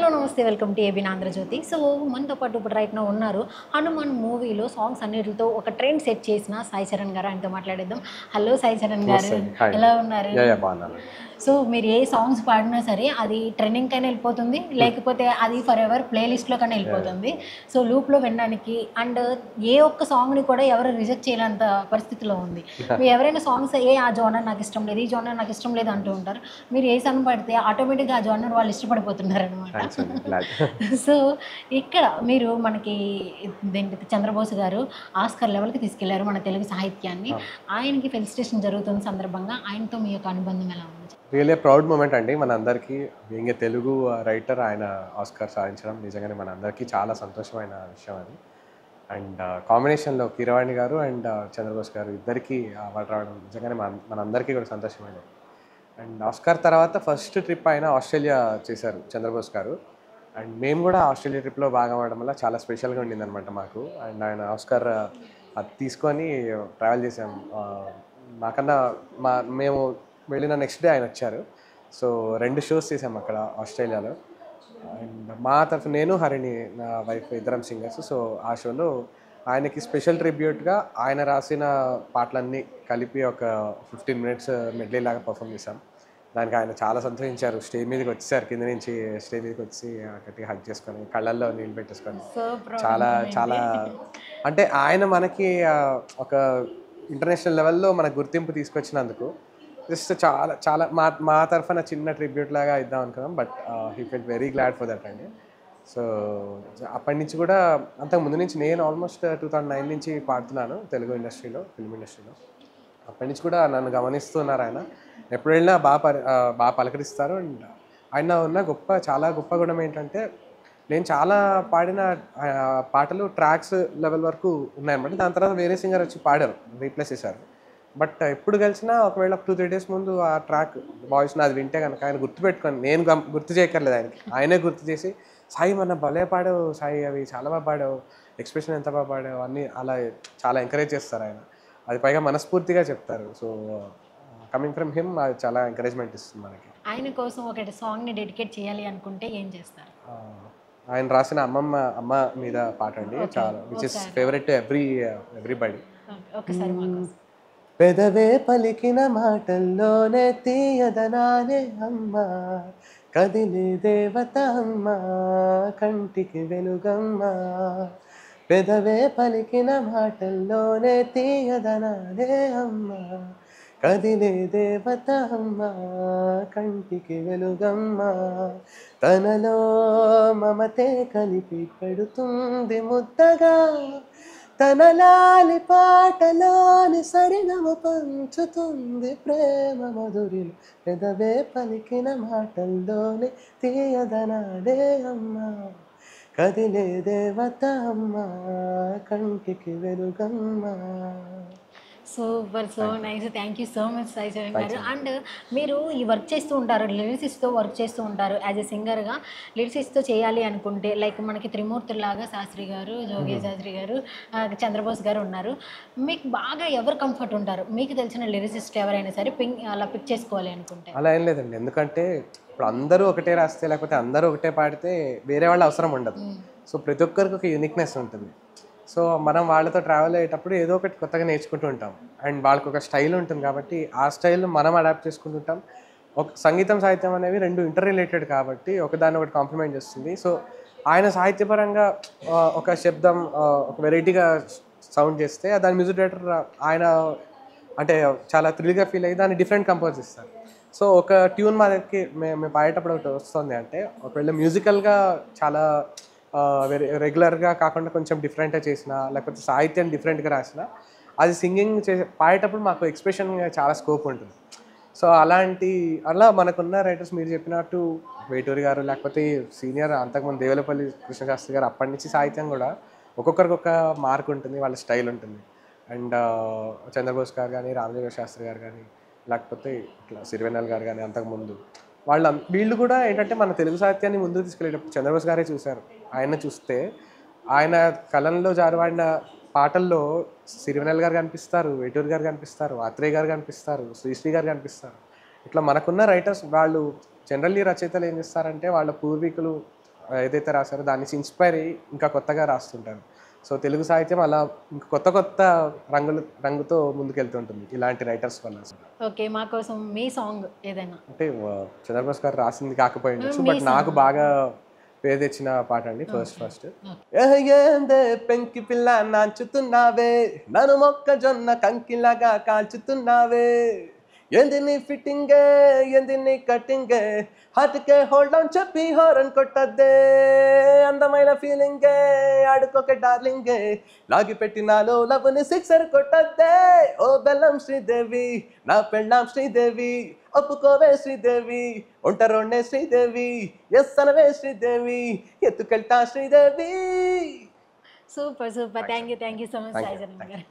Hello నమస్తే welcome to ABN Andhrajyothy. So మనతో పాటు ఇప్పుడు రైట్ నౌ ఉన్నారు. హనుమాన్ మూవీలో సాంగ్స్ అన్నిటితో ఒక ట్రెండ్ సెట్ చేసిన సాయి చరణ్ గారు. ఆయనతో మాట్లాడేద్దాం. హలో సాయి చరణ్ గారు, నమస్తే అండి. హాయ్ ఎలా అండి. ఉన్నారు? బాగున్నానండి. సో మీరు ఏ సాంగ్స్ పాడినా సరే అది ట్రెండింగ్ కైనా వెళ్ళిపోతుంది, లేకపోతే అది ఫర్ ఎవర్ ప్లేలిస్ట్లో కన్నా వెళ్ళిపోతుంది. సో లూప్లో వినడానికి అండ్ ఏ ఒక్క సాంగ్ని కూడా ఎవరు రిజెక్ట్ చేయలేంత పరిస్థితిలో ఉంది. మీరు ఎవరైనా సాంగ్స్ ఆ జోనర్ నాకు ఇష్టం లేదు, ఈ జోనర్ నాకు ఇష్టం లేదు అంటూ ఉంటారు. మీరు ఏ సాంగ్ పాడితే ఆటోమేటిక్గా ఆ జోనర్ వాళ్ళు ఇష్టపడిపోతున్నారు అనమాట. థాంక్స్ అండి. గ్లాడ్. సో ఇక్కడ మీరు మనకి దేనికి చంద్రబోస్ గారు ఆస్కార్ లెవెల్కి తీసుకెళ్లారు మన తెలుగు సాహిత్యాన్ని. ఆయనకి ఫెలిసిటేషన్ జరుగుతున్న సందర్భంగా ఆయనతో మీ యొక్క అనుబంధం ఎలా ఉంది? రియల్లీ ప్రౌడ్ మూమెంట్ అండి మనందరికీ. బీయింగ్ ఏ తెలుగు రైటర్ ఆయన ఆస్కార్ సాధించడం నిజంగానే మనందరికీ చాలా సంతోషమైన విషయం అది. అండ్ కాంబినేషన్లో కీరవాణి గారు అండ్ చంద్రబోస్ గారు ఇద్దరికీ అవార్డు రావడం నిజంగానే మనందరికీ కూడా సంతోషమైనది. అండ్ ఆస్కార్ తర్వాత ఫస్ట్ ట్రిప్ ఆయన ఆస్ట్రేలియా చేశారు చంద్రబోస్ గారు. అండ్ మేము కూడా ఆస్ట్రేలియా ట్రిప్లో భాగం అవ్వడం వల్ల చాలా స్పెషల్గా ఉండిందనమాట మాకు. అండ్ ఆయన ఆస్కార్ అది తీసుకొని ట్రావెల్ చేసాం. మాకన్నా మేము వెళ్ళిన నెక్స్ట్ డే ఆయన వచ్చారు. సో 2 షోస్ చేసాం అక్కడ ఆస్ట్రేలియాలో. అండ్ మా తరఫు నేను హరిణి నా వైఫ్ ఇద్దరం సింగర్స్. సో ఆ షోలో ఆయనకి స్పెషల్ ట్రిబ్యూట్గా ఆయన రాసిన పాటలన్నీ కలిపి ఒక 15 మినిట్స్ మెడ్లీ లాగా పర్ఫామ్ చేశాం. దానికి ఆయన చాలా సంతోషించారు. స్టేజ్ మీదకి వచ్చేసారు, కింద నుంచి స్టేజ్ మీదకి వచ్చి గట్టిగా హగ్ చేసుకొని కళ్ళల్లో నీళ్ళు పెట్టేసుకొని చాలా చాలా అంటే ఆయన మనకి ఒక ఇంటర్నేషనల్ లెవెల్లో మనకు గుర్తింపు తీసుకొచ్చినందుకు జస్ట్ చాలా చాలా మా తరఫున చిన్న ట్రిబ్యూట్ లాగా ఇద్దాం అనుకున్నాం. But he felt very glad for that అండి. సో అప్పటి నుంచి కూడా అంతకు ముందు నుంచి నేను ఆల్మోస్ట్ 2009 నుంచి పాడుతున్నాను తెలుగు ఇండస్ట్రీలో, ఫిల్మ్ ఇండస్ట్రీలో. అప్పటి నుంచి కూడా నన్ను గమనిస్తున్నారు ఆయన. ఎప్పుడు వెళ్ళినా బాగా పలకరిస్తారు. అండ్ ఆయన ఉన్న చాలా గొప్ప గుణం ఏంటంటే నేను చాలా పాడిన పాటలు ట్రాక్స్ లెవెల్ వరకు ఉన్నాయన్నమాట. దాని తర్వాత వేరే సింగర్ వచ్చి పాడారు, రీప్లేస్ చేశారు. బట్ ఎప్పుడు కలిసినా ఒకవేళ 2-3 డేస్ ముందు ఆ ట్రాక్ వాయిస్ నాది వింటే కనుక ఆయన గుర్తుపెట్టుకొని నేను గుర్తు చేయక్కర్లేదు ఆయనే గుర్తు చేసి సాయి మన భలే పాడావు సాయి, అవి చాలా బాగా పాడావు, ఎక్స్ప్రెషన్ ఎంత బాగా పాడావు అన్నీ అలా చాలా ఎంకరేజ్ చేస్తారు ఆయన. అది పైగా మనస్ఫూర్తిగా చెప్తారు. సో కమింగ్ ఫ్రమ్ హిమ్ అది చాలా ఎంకరేజ్మెంట్ ఇస్తుంది మనకి. ఆయన కోసం ఒక సాంగ్ని డెడికేట్ చేయాలి అనుకుంటే ఏం చేస్తారు? ఆయన రాసిన అమ్మ మీద పాట అండి, చాలా which is favourite to everybody. ఒకసారి పెదవే పలికిన మాటల్లోనే తీయదనానే అమ్మ, కదిలే దేవత అమ్మ, కంటికి వెలుగమ్మ. పెదవే పలికిన మాటల్లోనే తీయదనానే అమ్మ, కదిలే దేవత అమ్మ, కంటికి వెలుగమ్మ. తనలో మమతే కలిపి పెడుతుంది ముద్దగా, తన లాలి పాటలోని సరిగమ పంచుతుంది ప్రేమ మధురిలో. పెదవే పలికిన మాటల్లోనే తీయదనాడే అమ్మ, కదిలే దేవత అమ్మ, కంటికి వెలుగమ్మ. Super, so nice. Thank you so much Sai Charan గారు. అండ్ మీరు ఈ వర్క్ చేస్తూ ఉంటారు, లిరిసిస్ట్తో వర్క్ చేస్తూ ఉంటారు. యాజ్ ఎ సింగర్గా లిరిసిస్ట్తో చేయాలి అనుకుంటే లైక్ మనకి త్రిమూర్తుల్లాగా శాస్త్రి గారు, జోగే శాస్త్రి గారు, చంద్రబోస్ గారు ఉన్నారు. మీకు బాగా ఎవరు కంఫర్ట్ ఉంటారు? మీకు తెలిసిన లిరిసిస్ట్ ఎవరైనా సరే అలా పిక్ చేసుకోవాలి అనుకుంటే? అలా ఏం లేదండి, ఎందుకంటే ఇప్పుడు అందరూ ఒకటే రాస్తే లేకపోతే అందరూ ఒకటే పాడితే వేరే వాళ్ళ అవసరం ఉండదు. సో ప్రతి ఒక్కరికి ఒక యూనిక్నెస్ ఉంటుంది. సో మనం వాళ్ళతో ట్రావెల్ అయ్యేటప్పుడు ఏదో ఒకటి కొత్తగా నేర్చుకుంటూ ఉంటాం. అండ్ వాళ్ళకి ఒక స్టైల్ ఉంటుంది కాబట్టి ఆ స్టైల్ను మనం అడాప్ట్ చేసుకుంటుంటాం. ఒక సంగీతం సాహిత్యం అనేవి 2 ఇంటర్ రిలేటెడ్ కాబట్టి ఒకదాన్ని ఒకటి కాంప్లిమెంట్ చేస్తుంది. సో ఆయన సాహిత్యపరంగా ఒక శబ్దం ఒక వెరైటీగా సౌండ్ చేస్తే దాని మ్యూజిక్ డైరెక్టర్ ఆయన అంటే చాలా థ్రిల్గా ఫీల్ అయ్యి దాన్ని డిఫరెంట్ కంపోజ్ చేస్తారు. సో ఒక ట్యూన్ మా దగ్గరికి మేము పాడేటప్పుడు ఒకటి వస్తుంది అంటే ఒకవేళ మ్యూజికల్గా చాలా రెగ్యులర్గా కాకుండా కొంచెం డిఫరెంట్గా చేసిన లేకపోతే సాహిత్యం డిఫరెంట్గా రాసిన అది సింగింగ్ పాడేటప్పుడు మాకు ఎక్స్ప్రెషన్ చాలా స్కోప్ ఉంటుంది. సో అలా మనకున్న రైటర్స్ మీరు చెప్పినట్టు వేటూరి గారు లేకపోతే సీనియర్ అంతకుముందు దేవులపల్లి కృష్ణశాస్త్రి గారు అప్పటి నుంచి సాహిత్యం కూడా ఒక్కొక్కరికి ఒక మార్క్ ఉంటుంది, వాళ్ళ స్టైల్ ఉంటుంది. అండ్ చంద్రబోస్ గారు కానీ, రామజోగ శాస్త్రి గారు కానీ, లేకపోతే ఇట్లా సిరివెన్నెల గారు కానీ అంతకుముందు వీళ్ళు కూడా ఏంటంటే మన తెలుగు సాహిత్యాన్ని ముందుకు తీసుకెళ్ళేటప్పుడు చంద్రబోస్ గారే చూశారు. ఆయన చూస్తే ఆయన కలంలో జారువాడిన పాటల్లో సిరివెన్నెల గారు కనిపిస్తారు, వేటూరి గారు కనిపిస్తారు, ఆత్రేయ గారు కనిపిస్తారు, శ్రీశ్రీ గారు కనిపిస్తారు. ఇట్లా మనకున్న రైటర్స్ వాళ్ళు జనరల్లీ రచయితలు ఏం చేస్తారంటే వాళ్ళ పూర్వీకులు ఏదైతే రాశారో దాన్ని ఇన్స్పైర్ అయ్యి ఇంకా కొత్తగా రాస్తుంటారు. సో తెలుగు సాహిత్యం అలా ఇంకా కొత్త కొత్త రంగుతో ముందుకెళ్తుంటుంది ఇలాంటి రైటర్స్ వల్ల. ఓకే, మా కోసం మీ సాంగ్ ఏదైనా. అంటే చంద్రబోస్ గారు రాసింది కాకపోయిండొచ్చు, బట్ నాకు బాగా పేరు తెచ్చిన పాట అండి. ఫస్ట్ ఏందే పెంకి పిల్ల నాంచుతున్నావే, నన్ను మొక్కజొన్న కంకిలాగా కాల్చుతున్నావే, ఏంది నీ ఫిట్టింగే, ఏంది నీ కట్టింగే, హార్ట్కే హోల్డ్ ఆన్ చెప్పి హారన్ కొట్టద్దే, అందమైన ఫీలింగే ఆడుకోక డార్లింగే, లాగి పెట్టినాలో లవ్ని సిక్సర్ కొట్టద్దే, ఓ బెల్లం శ్రీదేవి నా పెళ్ళాం శ్రీదేవి, ఒప్పుకోవే శ్రీదేవి ఒంటరోణ్ణే శ్రీదేవి, ఎస్ అనవే శ్రీదేవి ఎత్తుకెళ్తా Sridevi. Super super, thank you so much Sai Charan గారు.